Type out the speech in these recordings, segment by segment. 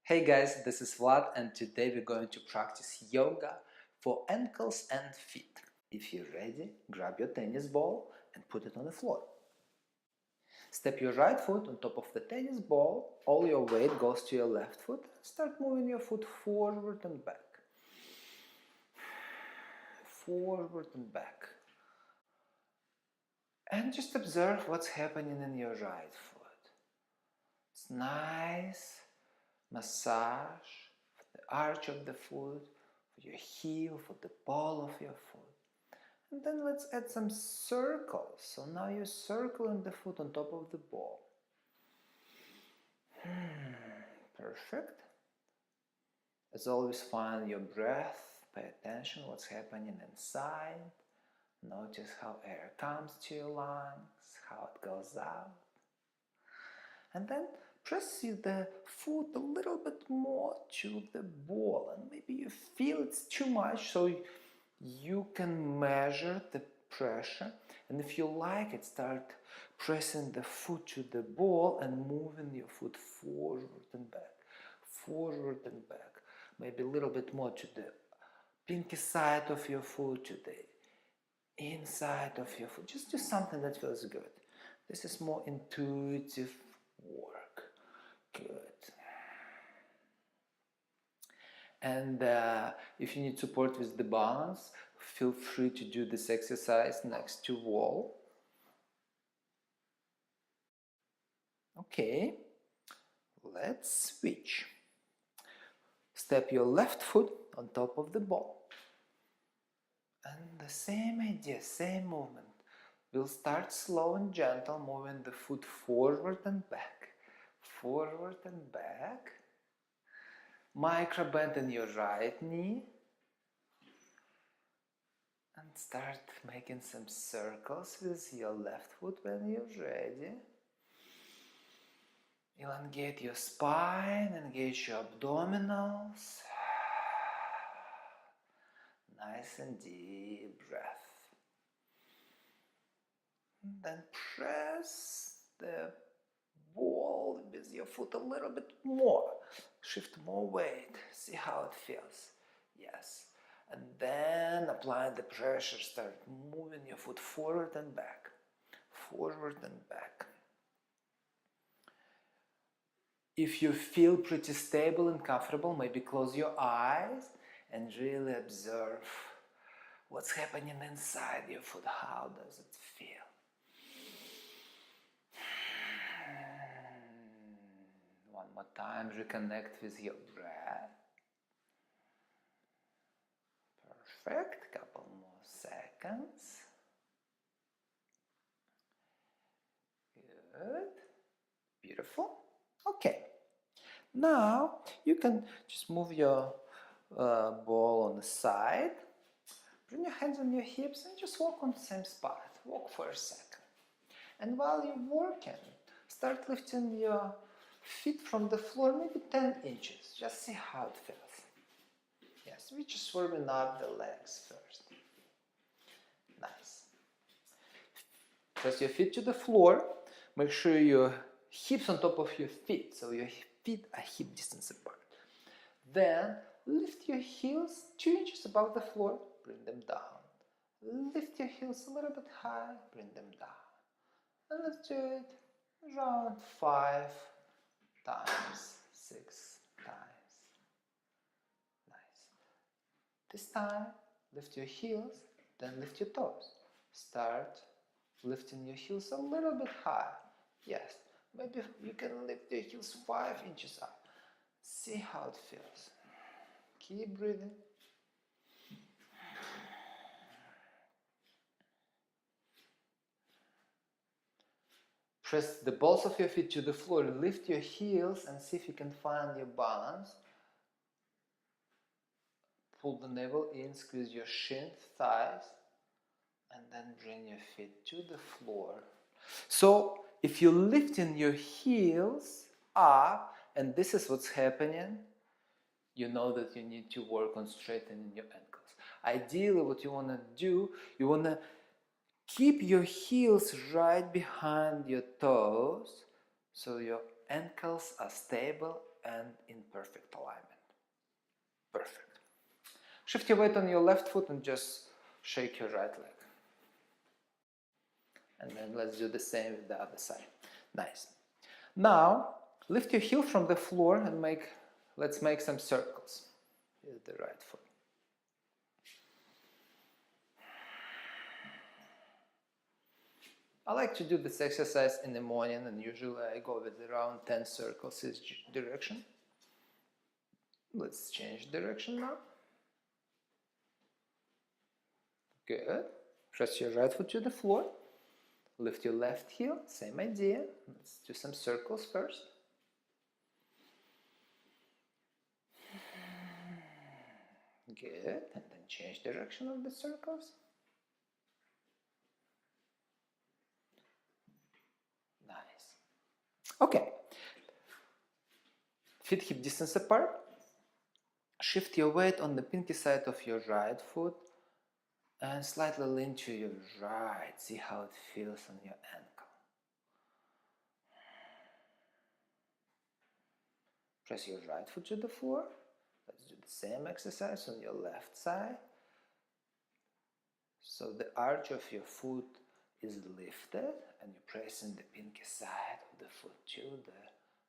Hey guys, this is Vlad and today we're going to practice yoga for ankles and feet. If you're ready, grab your tennis ball and put it on the floor. Step your right foot on top of the tennis ball, all your weight goes to your left foot. Start moving your foot forward and back. Forward and back. And just observe what's happening in your right foot. It's nice massage for the arch of the foot, for your heel, for the ball of your foot. And then let's add some circles. So now you're circling the foot on top of the ball. Perfect. As always, find your breath. Pay attention what's happening inside. Notice how air comes to your lungs, how it goes out. And then press the foot a little bit more to the ball, and maybe you feel it's too much, so you can measure the pressure, and if you like it, start pressing the foot to the ball and moving your foot forward and back, maybe a little bit more to the pinky side of your foot, to the inside of your foot. Just do something that feels good. This is more intuitive work. Good. And if you need support with the balance, feel free to do this exercise next to wall. Okay, let's switch. Step your left foot on top of the ball. And the same idea, same movement. We'll start slow and gentle, moving the foot forward and back. Forward and back. Micro bend in your right knee. And start making some circles with your left foot when you're ready. Elongate your spine, engage your abdominals. Nice and deep breath. And then press the ball with your foot a little bit more. Shift more weight. See how it feels. Yes. And then apply the pressure. Start moving your foot forward and back. Forward and back. If you feel pretty stable and comfortable, maybe close your eyes and really observe what's happening inside your foot. How does it feel? One more time, reconnect with your breath. Perfect. Couple more seconds. Good. Beautiful. Okay. Now you can just move your ball on the side. Bring your hands on your hips and just walk on the same spot. Walk for a second. And while you're working, start lifting your feet from the floor, maybe 10 inches. Just see how it feels. Yes, we're just warming up the legs first. Nice. Press your feet to the floor. Make sure your hips on top of your feet, so your feet are hip distance apart. Then lift your heels 2 inches above the floor, bring them down. Lift your heels a little bit high, bring them down. And let's do it around 5 times, 6 times. Nice. This time, lift your heels, then lift your toes. Start lifting your heels a little bit high. Yes, maybe you can lift your heels 5 inches up. See how it feels. Keep breathing. Press the balls of your feet to the floor, lift your heels and see if you can find your balance. Pull the navel in, squeeze your shin, thighs, and then bring your feet to the floor. So, if you're lifting your heels up, and this is what's happening, you know that you need to work on straightening your ankles. Ideally, what you want to do, you want to keep your heels right behind your toes so your ankles are stable and in perfect alignment. Perfect. Shift your weight on your left foot and just shake your right leg. And then let's do the same with the other side. Nice. Now, lift your heel from the floor and let's make some circles with the right foot. I like to do this exercise in the morning, and usually I go with around 10 circles each direction. Let's change direction now. Good. Press your right foot to the floor. Lift your left heel, same idea. Let's do some circles first. Good. And then change direction of the circles. Nice. Okay. Feet hip distance apart. Shift your weight on the pinky side of your right foot and slightly lean to your right. See how it feels on your ankle. Press your right foot to the floor. Let's do the same exercise on your left side. So the arch of your foot is lifted and you're pressing the pinky side of the foot to the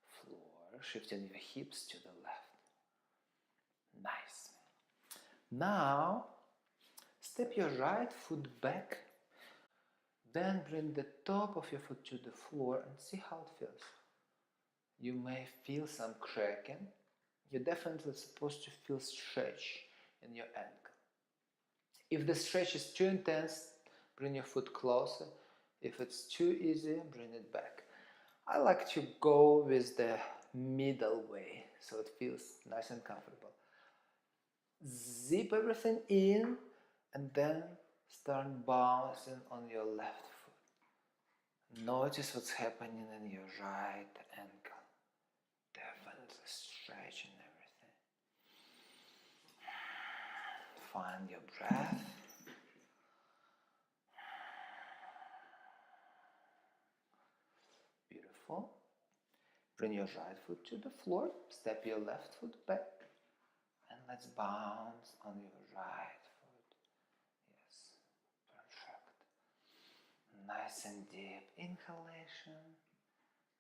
floor, shifting your hips to the left. Nice. Now, step your right foot back, then bring the top of your foot to the floor and see how it feels. You may feel some cracking. You're definitely supposed to feel stretch in your ankle. If the stretch is too intense, bring your foot closer. If it's too easy, bring it back. I like to go with the middle way, so it feels nice and comfortable. Zip everything in and then start bouncing on your left foot. Notice what's happening in your right ankle. Definitely stretching everything. Find your breath. Beautiful. Bring your right foot to the floor. Step your left foot back. And let's bounce on your right foot. Yes, perfect. Nice and deep inhalation.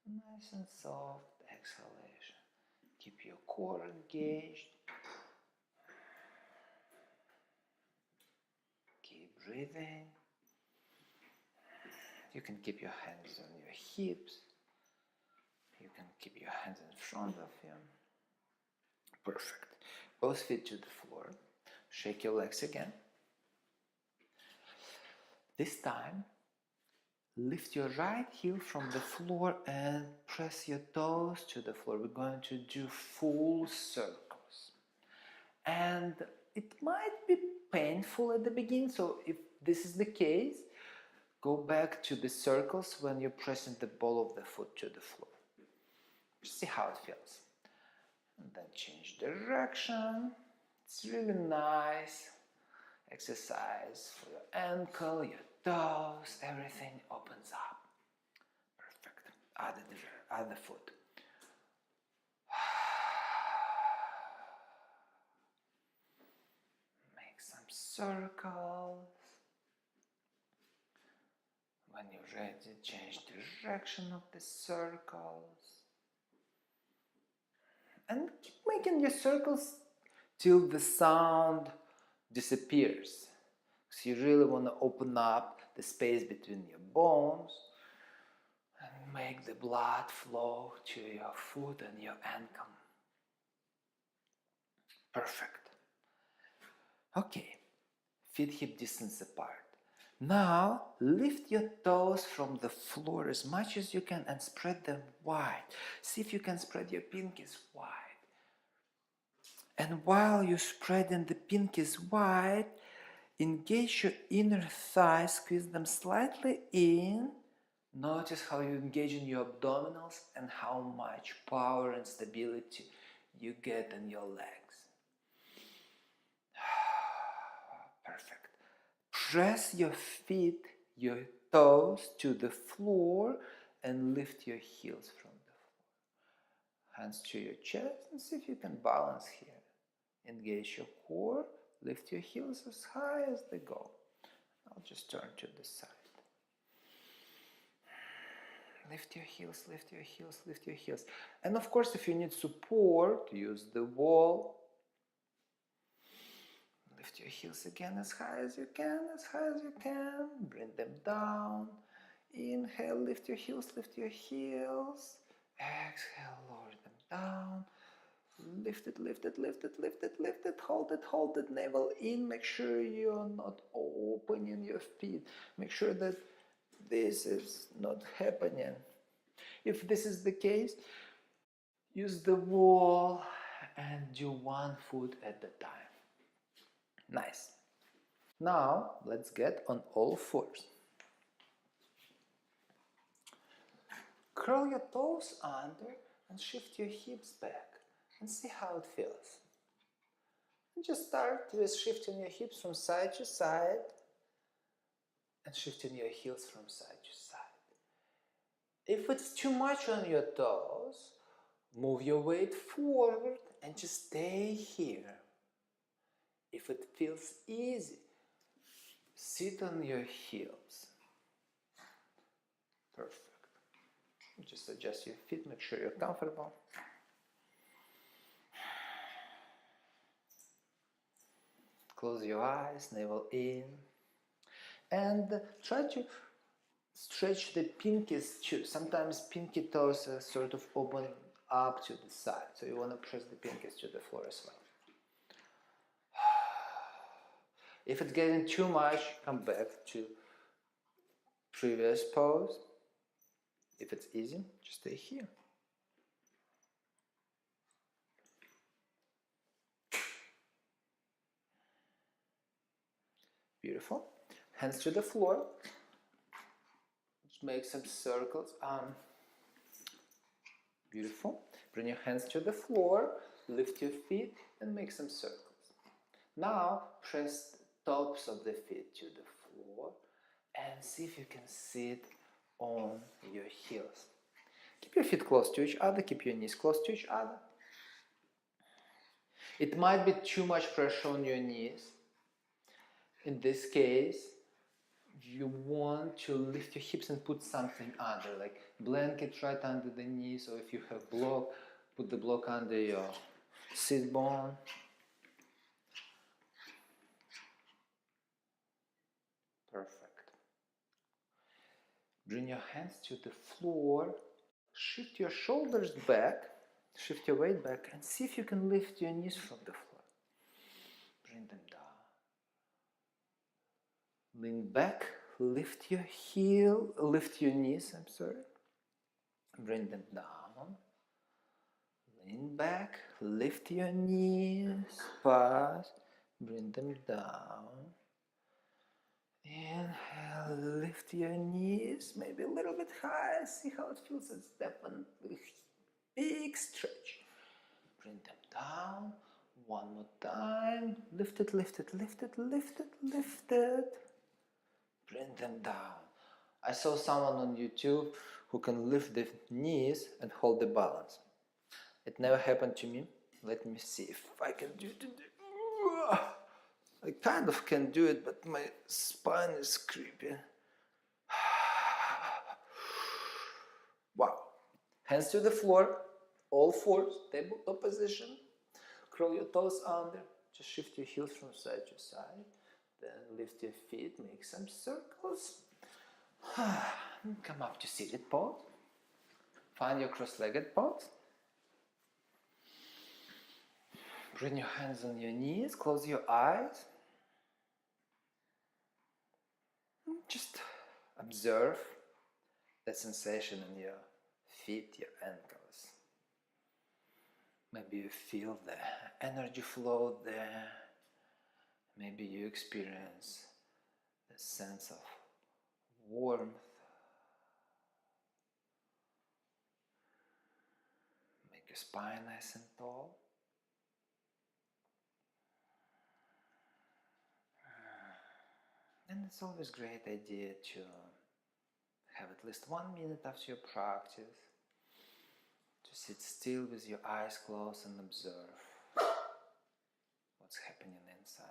Nice and soft exhalation. Keep your core engaged. Keep breathing. You can keep your hands on your hips. You can keep your hands in front of you. Perfect. Both feet to the floor. Shake your legs again. This time, lift your right heel from the floor and press your toes to the floor. We're going to do full circles. And it might be painful at the beginning, so if this is the case, go back to the circles when you're pressing the ball of the foot to the floor. See how it feels. And then change direction. It's really nice exercise for your ankle, your toes, everything opens up. Perfect. Other foot. Make some circles. When you're ready, change direction of the circles. And keep making your circles till the sound disappears. Because you really want to open up the space between your bones and make the blood flow to your foot and your ankle. Perfect. Okay, feet hip distance apart. Now lift your toes from the floor as much as you can and spread them wide. See if you can spread your pinkies wide. And while you're spreading the pinkies wide, engage your inner thighs, squeeze them slightly in. Notice how you engage in your abdominals and how much power and stability you get in your legs. Perfect. Press your feet, your toes to the floor and lift your heels from the floor. Hands to your chest and see if you can balance here. Engage your core, lift your heels as high as they go. I'll just turn to the side. Lift your heels, lift your heels, lift your heels. And of course, if you need support, use the wall. Lift your heels again as high as you can, as high as you can. Bring them down. Inhale, lift your heels, lift your heels. Exhale, lower them down. Lift it, lift it, lift it, lift it, lift it. Hold it, navel in. Make sure you're not opening your feet. Make sure that this is not happening. If this is the case, use the wall and do one foot at a time. Nice. Now, let's get on all fours. Curl your toes under and shift your hips back and see how it feels. And just start with shifting your hips from side to side and shifting your heels from side to side. If it's too much on your toes, move your weight forward and just stay here. If it feels easy, sit on your heels. Perfect. Just adjust your feet, make sure you're comfortable. Close your eyes, navel in. And try to stretch the pinkies too. Sometimes pinky toes are sort of open up to the side. So you want to press the pinkies to the floor as well. If it's getting too much, come back to previous pose. If it's easy, just stay here. Beautiful. Hands to the floor. Just make some circles. Beautiful. Bring your hands to the floor. Lift your feet and make some circles. Now press the tops of the feet to the floor and see if you can sit on your heels. Keep your feet close to each other. Keep your knees close to each other. It might be too much pressure on your knees. In this case, you want to lift your hips and put something under, like blanket right under the knees, or if you have block, put the block under your sit bone. Perfect. Bring your hands to the floor, shift your shoulders back, shift your weight back, and see if you can lift your knees from the floor. Bring them down. Lean back, lift your knees, Bring them down. Lean back, lift your knees, pass, bring them down. Inhale, lift your knees, maybe a little bit higher, see how it feels. It's definitely a big stretch. Bring them down, one more time. Lift it, lift it, lift it, lift it, lift it. Bring them down. I saw someone on YouTube who can lift the knees and hold the balance. It never happened to me. Let me see if I can do it. I kind of can do it, but my spine is creepy. Wow. Hands to the floor, all fours, tabletop position. Curl your toes under. Just shift your heels from side to side. Then lift your feet, make some circles. Come up to seated pose. Find your cross-legged pose. Bring your hands on your knees, close your eyes. Just observe the sensation in your feet, your ankles. Maybe you feel the energy flow there. Maybe you experience the sense of warmth. Make your spine nice and tall. And it's always a great idea to have at least 1 minute after your practice to Just sit still with your eyes closed and observe what's happening inside.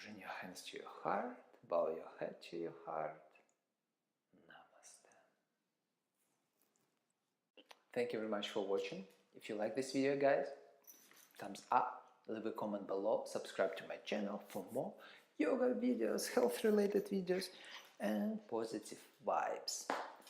Bring your hands to your heart, bow your head to your heart. Namaste. Thank you very much for watching. If you like this video, guys, thumbs up, leave a comment below, subscribe to my channel for more yoga videos, health related videos and positive vibes.